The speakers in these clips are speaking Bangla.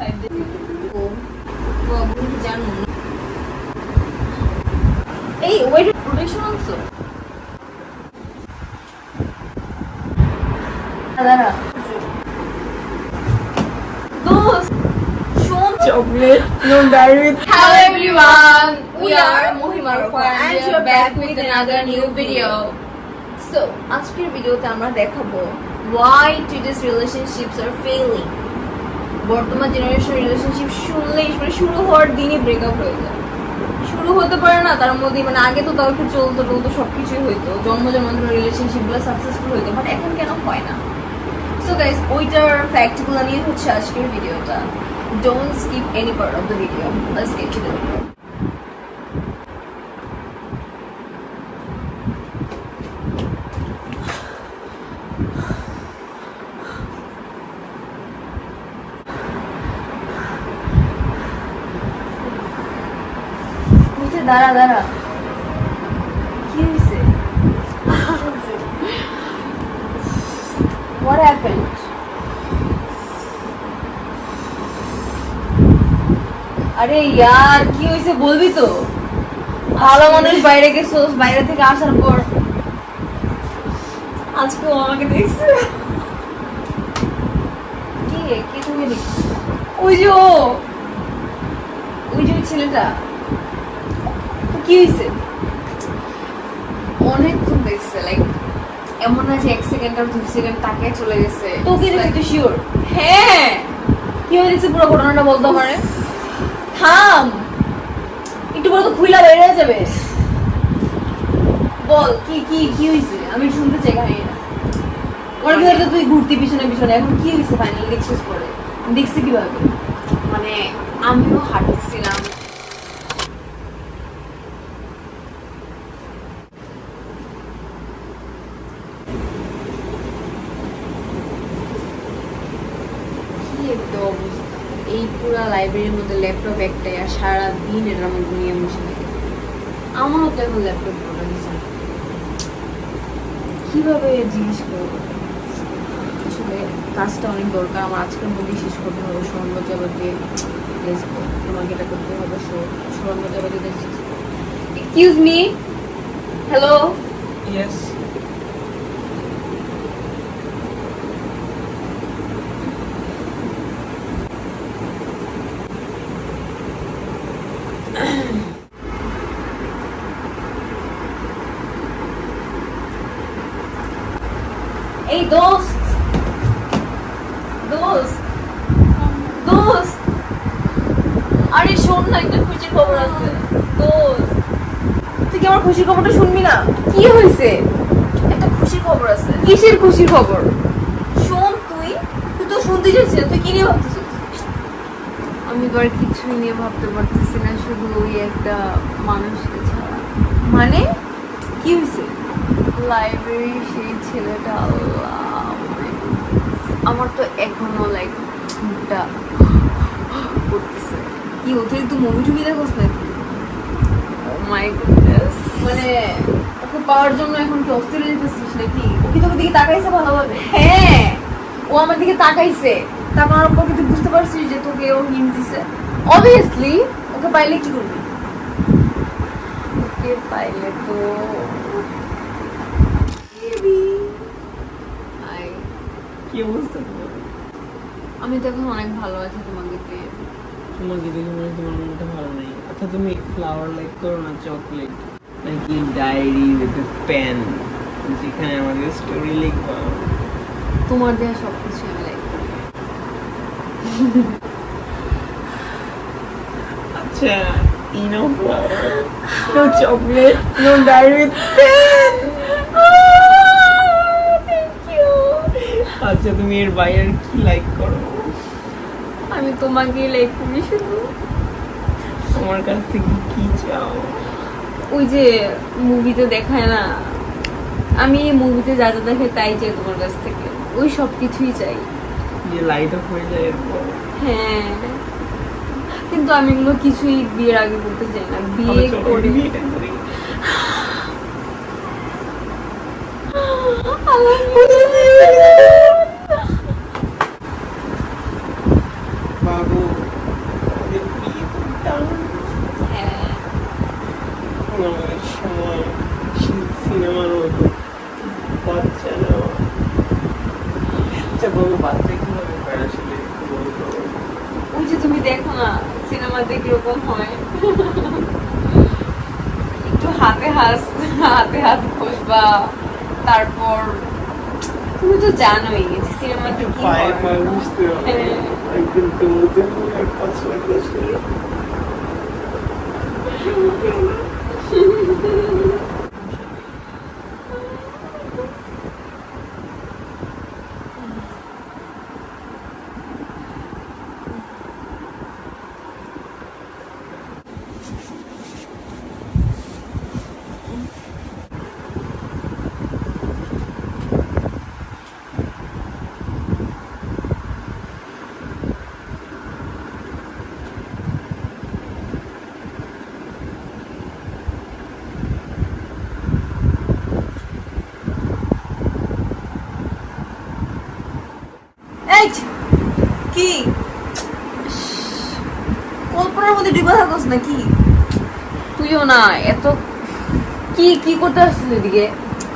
5 days ago. তো আপনি কি জানেন এই ওয়েট প্রোটেকশন also দাদা দোস্ত শোন chocolate, no dairy. Hello everyone, we are Mohima Rofa and we are back with another new video. So, আজকের ভিডিওতে আমরা দেখাবো why today's relationships are failing. বর্তমান জেনারেশন রিলেশনশিপ শুনলেই মানে শুরু হওয়ার দিনই ব্রেকআপ হয়ে যায়। শুরু হতে পারে না তার মধ্যে মানে আগে তো তাও একটু চলতো সবকিছুই হইতো, জন্ম জন্মান্তর রিলেশনশিপগুলো সাকসেসফুল হইতো, বাট এখন কেন হয় না? সো গাইস, ওইটার ফ্যাক্টগুলো নিয়ে হচ্ছে আজকের ভিডিওটা। Don't skip any part of the video. Let's get to the video. দাঁড়া কি হয়েছে? What happened? আরে यार কি হয়েছে বলবি তো? ভালো মানুষ বাইরে গেছোস, বাইরে থেকে আসার পর আজকে ও আমাকে দেখছে। কি তুমি দেখছিস? ওই যে ওই ছেলেটা কি হয়েছে? অনেকক্ষণ দেখছে, লাইক এমন না যে 1 সেকেন্ড আর 2 সেকেন্ড তাকে চলে গেছে। তো কি দেখছিস তুই শিওর? হ্যাঁ, কি হয়েছে পুরো ঘটনাটা বলতে পারে? থাম, একটু বড় তো খুইলা বের হয়ে যাবে। বল কি হয়েছে, আমি শুনতে চাই কাহিনীটা। ওর কি হয়তো তুই ঘুরতি পিছনে এখন কি হয়েছে ফাইনালি দেখছিস পরে? দেখছি কিভাবে? মানে আমিও হাঁটছিলাম, এই পুরা লাইব্রেরির মধ্যে ল্যাপটপ একটাই আর সারাদিন এটার মধ্যে নিয়ে বসে থাকে। আমারও তো এখন ল্যাপটপ পড়া গেছে, কিভাবে জিজ্ঞেস করবো? আসলে কাজটা অনেক দরকার আমার, আজকের মধ্যেই শেষ করতে হবে। সৌরমজাবাদে তোমাকে এটা করতে হবে। সৌরমজাবাদে এক্সকিউজ মি, হ্যালো। ইয়েস। এই দোস্ত আরে শোন না, একটা খুশির খবর আছে। দোস্ত তুই কি আমার খুশির খবরটা শুনবি না? কি হয়েছে? একটা খুশির খবর আছে। কিসের খুশির খবর? শোন, তুই তো শুনতে চাইছিস, তুই কি নিয়ে ভাবতেছিস? আমি তো আর কিছুই নিয়ে ভাবতে পারতেছি না, শুধু ওই একটা মানুষকে ছাড়া। মানে কি হয়েছে? লাইব্রেরি সেই ছেলেটা, আল্লাহ, আমার তো এখনো লাইক মুখটা করতেছে। কি ওদের তুই মুভি টুভি দেখোস নাকি? ও মাই গুডনেস, মানে ওকে পাওয়ার জন্য এখন কি অস্থির হয়ে যেতেছিস নাকি? ও কি তোর দিকে তাকাইছে ভালোভাবে? হ্যাঁ, ও আমার দিকে তাকাইছে। তাকানোর পর কি তুই বুঝতে পারছিস যে তোকে ও হিন্ট দিছে? অবভিয়াসলি ওকে পাইলে কি করবি? ওকে পাইলে তো কি অবস্থা তোমার? আমি তো এখন অনেক ভালো আছি তোমাকে পেয়ে। তোমাকে দেখে মনে হয় তোমার মনটা ভালো নেই। আচ্ছা তুমি ফ্লাওয়ার লাইক করো না, চকলেট নাকি ডায়েরি উইথ পেন, যেখানে আমাদের স্টোরি লিখবা। তোমার দেওয়া সবকিছু আমি লাইক করি। আচ্ছা, no flower, no chocolate, no diary with pen. আচ্ছা তুমি এর বাইরে কি লাইক করো? আমি তোমাকেই লাইক করি শুধু। তোমার কাছ থেকে কি চাও? ওই যে মুভিতে দেখায় না, আমি মুভিতে যা যা দেখে তাই চাই তোমার কাছ থেকে, ওই সব কিছুই চাই। যে লাইট অফ হয়ে যায় এরপর? হ্যাঁ, কিন্তু আমি এগুলো কিছুই বিয়ের আগে বলতে চাই না, বিয়ে করে। বিয়েটা করি। বাবু সুন্দর ব্যাপার আসলে বলতো। ওই যে তুমি দেখো না সিনেমাতে কিরকম হয়, একটু হাতে হাত ঘষবা, তারপর তুমি তো জানোই যে সিনেমাতে কি পায়ে হয়। পায়ে বুঝতে হবে হ্যাঁ। একদম তোমাদের এক পাঁচ লাখ আসলে এই কি কল্পনার মধ্যে ডুবে থাকস নাকি? তুইও না এত কি কি করতে আসছিস এদিকে?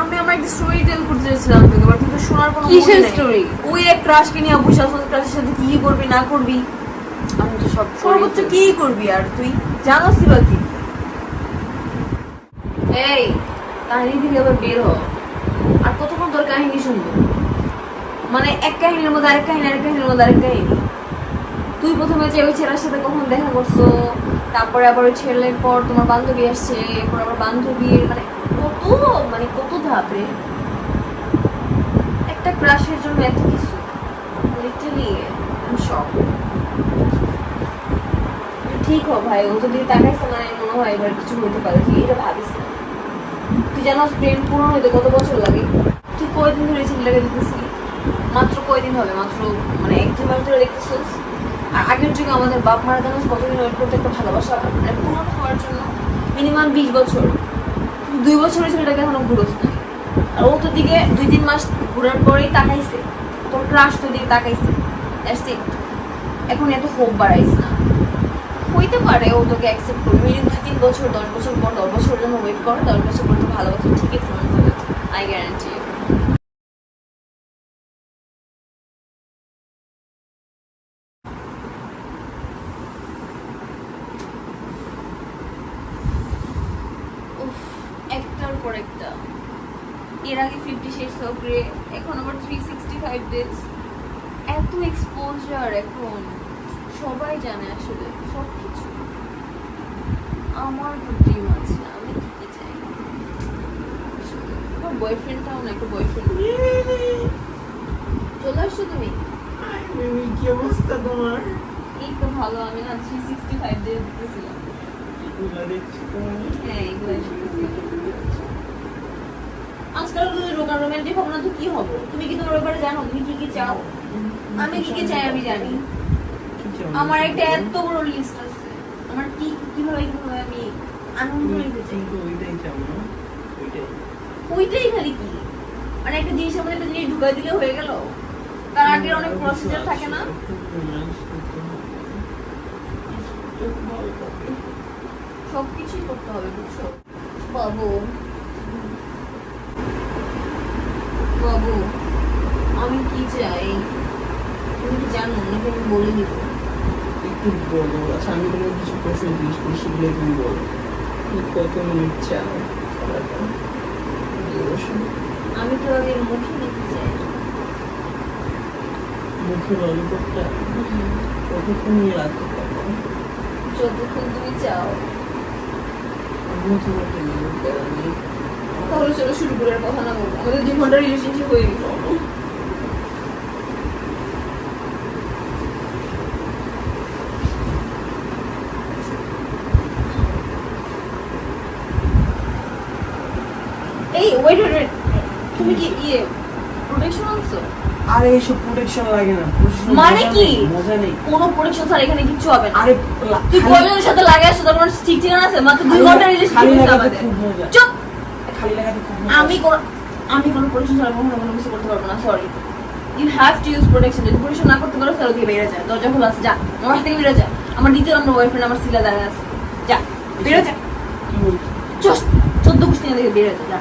আমি আমার একটা স্টোরি টেল করতে চাইছিলাম তোকে, বাট তুই তো শোনার কোনো কিসের mood নেই। story? ওই এক ক্রাশকে নিয়ে বসে আসল, ক্রাশের সাথে কি করবি না করবি, আমি তো সব সর্বোচ্চ কি করবি আর তুই জানোসই বা কি? এই কাহিনী থেকে আবার বের হ, আর কতক্ষণ তোর কাহিনী শুনবো? মানে এক কাহিনীর মধ্যে আরেক কাহিনী, আরেক কাহিনীর মধ্যে আরেক কাহিনী। তুই প্রথমে যে ওই ছেলের সাথে কখন দেখা করছো, তারপরে আবার ওই ছেলের পর তোমার বান্ধবী আসছে, এরপর আবার বান্ধবীর, মানে কত ধাপ রে একটা ক্রাশের জন্য, এত কিছু। লিটারালি আমি শক। ঠিক হ ভাই, ও যদি তাকাইছে না মনে হয় এবার কিছু হইতে পারে, তুই এটা ভাবিস না। তুই জানো প্রেম পূরণ হইতে কত বছর লাগে? তুই কয়দিন ধরে ছেলেটাকে দেখতেছিলি? মাত্র কয়দিন হবে, মাত্র মানে এক দুই মাস ধরে দেখতেছিস। আর আগের যুগে আমাদের বাপ মারা জানো কতদিন ওয়েট করতে একটা ভালোবাসা মানে পূরণ হওয়ার জন্য? মিনিমাম 20 বছর। 2 বছরের ছেলেটাকে এখনো ঘুরোস না। আর ও তোর দিকে 2-3 মাস ঘুরার পরেই তাকাইছে, তোর ক্রাশ তোর দিকে তাকাইছে। That's it. এখন এত হোপ বাড়াইস না। হইতে পারে ও তোকে অ্যাকসেপ্ট করবে, মিনিমাম 2-3 বছর, 10 বছর পর, 10 বছরের জন্য ওয়েট কর, 10 বছর পর তো ভালোবাসা ঠিকই পূরণ হবে। I guarantee. একটার পর একটা, এর আগে 50 Shades of Grey, এখন আবার 365 days। এত এক্সপোজার এখন, সবাই জানে আসলে সবকিছু। আমার তো ড্রিম আছে, আমি কি চাই? আমার বয়ফ্রেন্ডটাও না, একটা বয়ফ্রেন্ড। চলে আসছো তুমি? বেবি কি অবস্থা তোমার? এই তো ভালো, আমি না 365 days দিতেছিলাম। এগুলা দেখছি তোমার হ্যাঁ, এগুলো আজকাল যদি রোমান্টিক হবে না তো কি হবে? তুমি কি তোমার ব্যাপারে জানো, তুমি কি কি চাও? আমি কি কি চাই আমি জানি। আমার একটা এত বড় লিস্ট আছে, আমার কি কিভাবে আমি আনন্দ নিতে চাই। কিন্তু ওইটাই চাও না? ওইটাই খালি কি, মানে একটা জিনিসের মধ্যে একটা জিনিস ঢুকাই দিলে হয়ে গেল? তার আগে অনেক প্রসিজার থাকে না? সবকিছুই করতে হবে, বুঝছো বাবু? বাবু আমি কি চাই তুমি কি জানো নাকি আমি বলে দিব? একটু বলো। আচ্ছা আমি তোমার কিছু প্রশ্ন জিজ্ঞেস করি, সেগুলো তুমি বলো। তুমি কত মিনিট চাও? আমি তো আগে মুখে নিতে চাই। মুখে ললিপপটা কতক্ষণ নিয়ে রাখতে পারবো? যতক্ষণ তুমি চাও। আমিও তোমাকে নিয়ে নেই। তাহলে চলো শুরু করে আর কথা না বলবো, আমাদের 2 ঘন্টা রিলেশনশিপ হয়ে গেছে। এই ওয়েট ওয়েট, তুমি কি প্রোটেকশন আনছো? আরে এইসব প্রোটেকশন লাগে না। protection মানে মজা কি? নেই, মজা নেই। কোনো প্রোটেকশন ছাড়া এখানে কিচ্ছু হবে না। আরে তুই কয়জনের সাথে লাগে আসছো, তার কোনো ঠিক ঠিকানা আছে? মাত্র 2 ঘন্টা রিলেশনশিপ খালি হয়েছে লাগাতে আমাদের। খুব মজা। চুপ। খালি লাগাতে খুব মজা। আমি কোনো প্রোটেকশন ছাড়া কখনো কোনো কিছু করতে পারবো না, sorry. You have to use protection. যদি প্রোটেকশন না করতে পারো তাহলে তুই বেরিয়ে যা, দরজা খোলা আছে, যা আমার হাত থেকে বেরিয়ে যা। আমার দ্বিতীয় নম্বর বয়ফ্রেন্ড আমার সিলা দাঁড়ায় আছে, যা বেরিয়ে যা। কি বলছো? 14 গোষ্ঠী থেকে বেরিয়ে যা, যা।